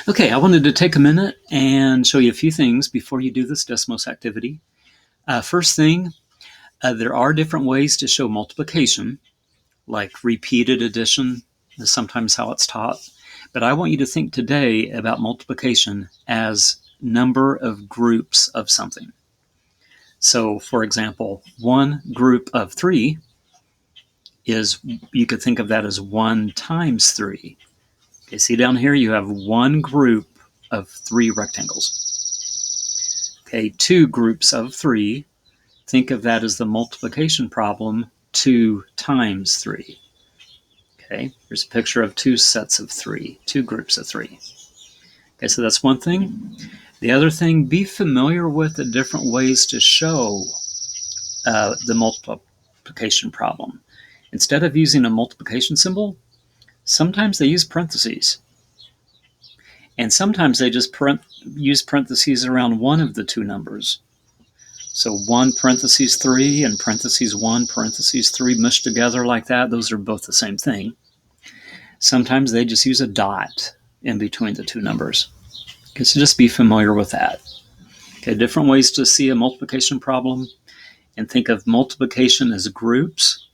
Okay, I wanted to take a minute and show you a few things before you do this desmos activity. First thing, there are different ways to show multiplication, like repeated addition is sometimes how it's taught. But I want you to think today about multiplication as number of groups of something. So, for example, one group of 3 is, you could think of that as 1 times 3. Okay, see down here, you have one group of 3 rectangles. Okay, 2 groups of 3. Think of that as the multiplication problem, 2 times 3. Okay, here's a picture of 2 sets of 3, 2 groups of 3. Okay, so that's one thing. The other thing, be familiar with the different ways to show the multiplication problem. Instead of using a multiplication symbol, sometimes they use parentheses. And sometimes they just use parentheses around one of the 2 numbers. So 1 parentheses 3 and parentheses 1 parentheses 3 mushed together like that. Those are both the same thing. Sometimes they just use a dot in between the 2 numbers. Okay, so just be familiar with that. Okay, different ways to see a multiplication problem, and think of multiplication as groups.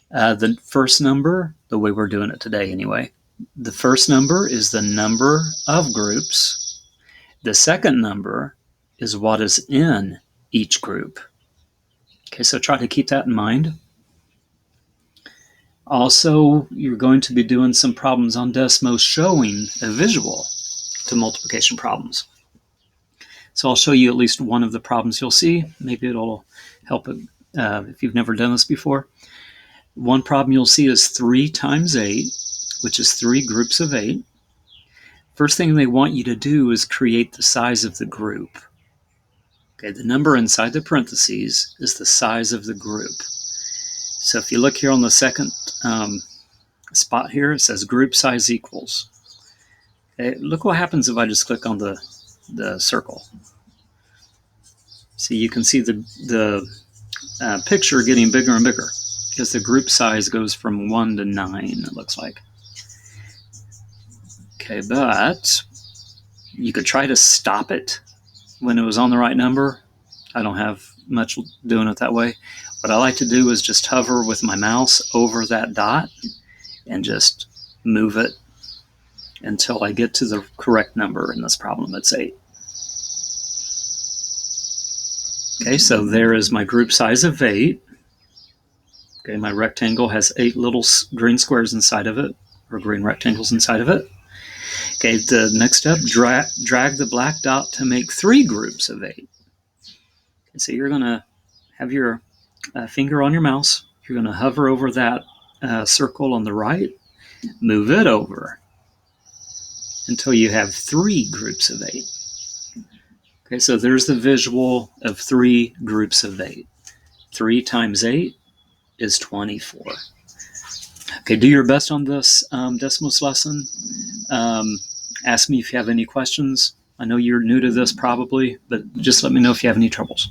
The first number, the way we're doing it today anyway, the first number is the number of groups. The second number is what is in each group. Okay, so try to keep that in mind. Also, you're going to be doing some problems on Desmos showing a visual to multiplication problems. So I'll show you at least one of the problems you'll see. Maybe it'll help if you've never done this before. One problem you'll see is 3 times 8, which is 3 groups of 8. First thing they want you to do is create the size of the group. Okay, the number inside the parentheses is the size of the group. So if you look here on the second spot here, it says group size equals. Okay, look what happens if I just click on the circle. See, you can see the picture getting bigger and bigger because the group size goes from 1 to 9, it looks like. Okay, but you could try to stop it when it was on the right number. I don't have much doing it that way. What I like to do is just hover with my mouse over that dot and just move it until I get to the correct number in this problem. It's 8. Okay, so there is my group size of 8. Okay, my rectangle has 8 little green squares inside of it, or green rectangles inside of it. Okay, the next step, drag the black dot to make 3 groups of 8. Okay, so you're going to have your finger on your mouse. You're going to hover over that circle on the right, move it over until you have 3 groups of 8. Okay, so there's the visual of 3 groups of 8. 3 times 8 is 24. Okay, do your best on this Desmos lesson. Ask me if you have any questions. I know you're new to this probably, but just let me know if you have any troubles.